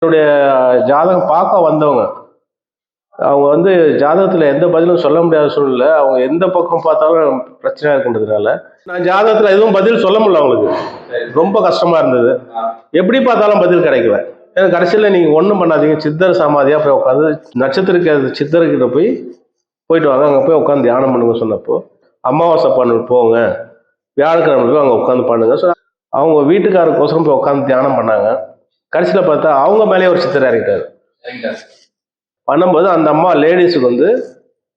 என்னுடைய ஜாதகம் பார்க்க வந்தவங்க அவங்க வந்து ஜாதகத்தில் எந்த பதிலும் சொல்ல முடியாத சூழ்நிலை. அவங்க எந்த பக்கம் பார்த்தாலும் பிரச்சனையாக இருக்கின்றதுனால நான் ஜாதகத்தில் எதுவும் பதில் சொல்ல முடியல. அவங்களுக்கு ரொம்ப கஷ்டமாக இருந்தது. எப்படி பார்த்தாலும் பதில் கிடைக்கல. எனக்கு கடைசியில் நீங்கள் ஒன்றும் பண்ணாதீங்க, சித்தர் சமாதியாக போய் உட்காந்து நட்சத்திரக்கு சித்தர்கிட்ட போயிட்டு வாங்க, அங்கே போய் உட்காந்து தியானம் பண்ணுங்க சொன்னப்போ, அமாவாசை பண்ணு போங்க, வியாழக்கிழமை போய் அங்கே உட்காந்து பண்ணுங்க. ஸோ அவங்க வீட்டுக்காரருக்கோசரம் போய் உட்காந்து தியானம் பண்ணாங்க. கடைசியில் பார்த்தா அவங்க மேலேயே ஒரு சித்தர் இறங்கிட்டார். பண்ணும்போது அந்த அம்மா லேடிஸுக்கு வந்து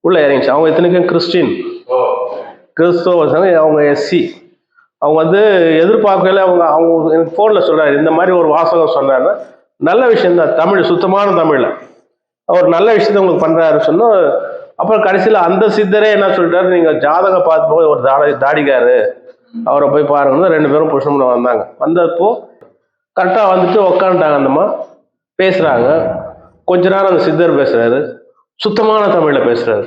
உள்ள இறங்கிச்சு. அவங்க இத்தனைக்கும் கிறிஸ்தவ அவங்க எஸ்சி. அவங்க வந்து எதிர்பார்க்கல. அவங்க எனக்கு ஃபோனில் சொல்கிறாரு, இந்த மாதிரி ஒரு வாசகம் சொன்னாருன்னா நல்ல விஷயம்தான், தமிழ் சுத்தமான தமிழில் அவர் நல்ல விஷயத்த உங்களுக்கு பண்ணுறாரு சொன்னோம். அப்புறம் கடைசியில் அந்த சித்தரே என்ன சொல்லிட்டாரு, நீங்கள் ஜாதகம் பார்த்து போய் ஒரு தாடிக்காரு அவரை போய் பாருங்கன்னு 2 பேரும் புருஷன் வந்தாங்க. வந்தப்போ கரெக்டாக வந்துட்டு உக்காந்துட்டாங்க. அந்தம்மா பேசுகிறாங்க. கொஞ்ச நேரம் அந்த சித்தர் பேசுகிறாரு, சுத்தமான தமிழில் பேசுகிறாரு.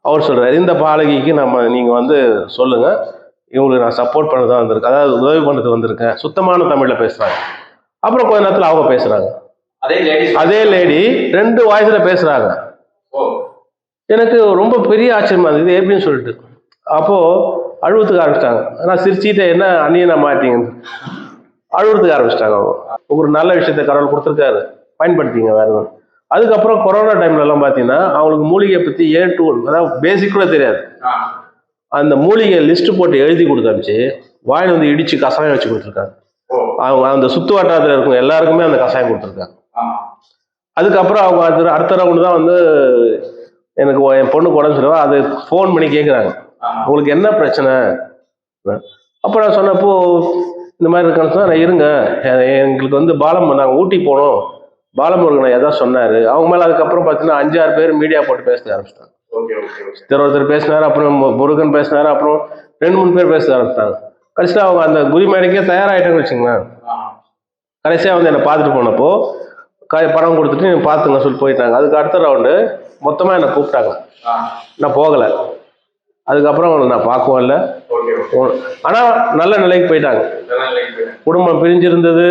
அவர் சொல்கிறார், இந்த பாலகிக்கு நீங்கள் வந்து சொல்லுங்கள், இவங்களுக்கு நான் சப்போர்ட் பண்ண தான் வந்திருக்கேன், அதாவது உதவி பண்ணுறதுக்கு வந்திருக்கேன். சுத்தமான தமிழில் பேசுகிறாங்க. அப்புறம் கொஞ்ச நேரத்தில் அவங்க பேசுகிறாங்க. அதே லேடி 2 வாய்ஸில் பேசுகிறாங்க. எனக்கு ரொம்ப பெரிய ஆச்சரியமா இருந்தது, இது எப்படின்னு சொல்லிட்டு. அப்போது அழுவத்துக்கு ஆரம்பிச்சிட்டாங்க. ஆனால் சிரிச்சிட்டு என்ன அந்நியனை மாட்டீங்க அழுவத்துக்கு ஆரம்பிச்சிட்டாங்க. அவங்க ஒரு நல்ல விஷயத்தை கடவுள் கொடுத்துருக்காரு, பயன்படுத்திங்க வேறு எதுவும். அதுக்கப்புறம் கொரோனா டைம்லலாம் பார்த்தீங்கன்னா அவங்களுக்கு மூலிகை பற்றி அதாவது பேசிக் கூட தெரியாது. அந்த மூலிகை லிஸ்ட்டு போட்டு எழுதி கொடுத்தாச்சு, வாயில் வந்து இடித்து கஷாயம் வச்சு கொடுத்துருக்காங்க. அவங்க அந்த சுற்று வட்டாரத்தில் இருக்கும் எல்லாருக்குமே அந்த கஷாயம் கொடுத்துருக்காங்க. அதுக்கப்புறம் அவங்க அடுத்த ரவுண்டு தான் வந்து எனக்கு என் பொண்ணுக்கு உடம்பு சொல்லுவா, அது ஃபோன் பண்ணி கேட்குறாங்க, உங்களுக்கு என்ன பிரச்சனை. அப்போ நான் சொன்னப்போ இந்த மாதிரி இருக்கான்னு சொன்னால், நான் இருங்க, எங்களுக்கு வந்து நாங்கள் ஊட்டி போனோம், பாலமுருகனை எதாவது சொன்னார். அவங்க மேலே அதுக்கப்புறம் பார்த்தீங்கன்னா 5-6 பேர் மீடியா போட்டு பேச ஆரம்பிச்சிட்டாங்க. ஒருத்தர் பேசினார், அப்புறம் முருகன் பேசினார், அப்புறம் 2-3 பேர் பேச ஆரம்பிச்சிட்டாங்க. கடைசியாக அவங்க அந்த குருமேடைக்கே தயாராகிட்டாங்கன்னு வச்சுங்களேன். கடைசியாக வந்து என்னை பார்த்துட்டு போனப்போ பணம் கொடுத்துட்டு நீங்கள் பார்த்துங்க சொல்லி போயிட்டாங்க. அதுக்கு அடுத்த ரவுண்டு மொத்தமாக என்னை கூப்பிட்டாங்க. நான் போகலை. அதுக்கப்புறம் அவங்களை நான் பார்க்கவும் இல்லை. ஆனால் நல்ல நிலைக்கு போயிட்டாங்க. குடும்பம் பிரிஞ்சிருந்தது,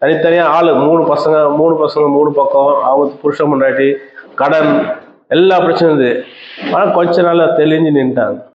தனித்தனியாக ஆள் 3 பசங்க 3 பக்கம், அவங்க புருஷன் முன்னாடி கடன் எல்லா பிரச்சனையும் இருந்தது. ஆனால் கொஞ்ச நாள் தெளிஞ்சு நின்ட்டாங்க.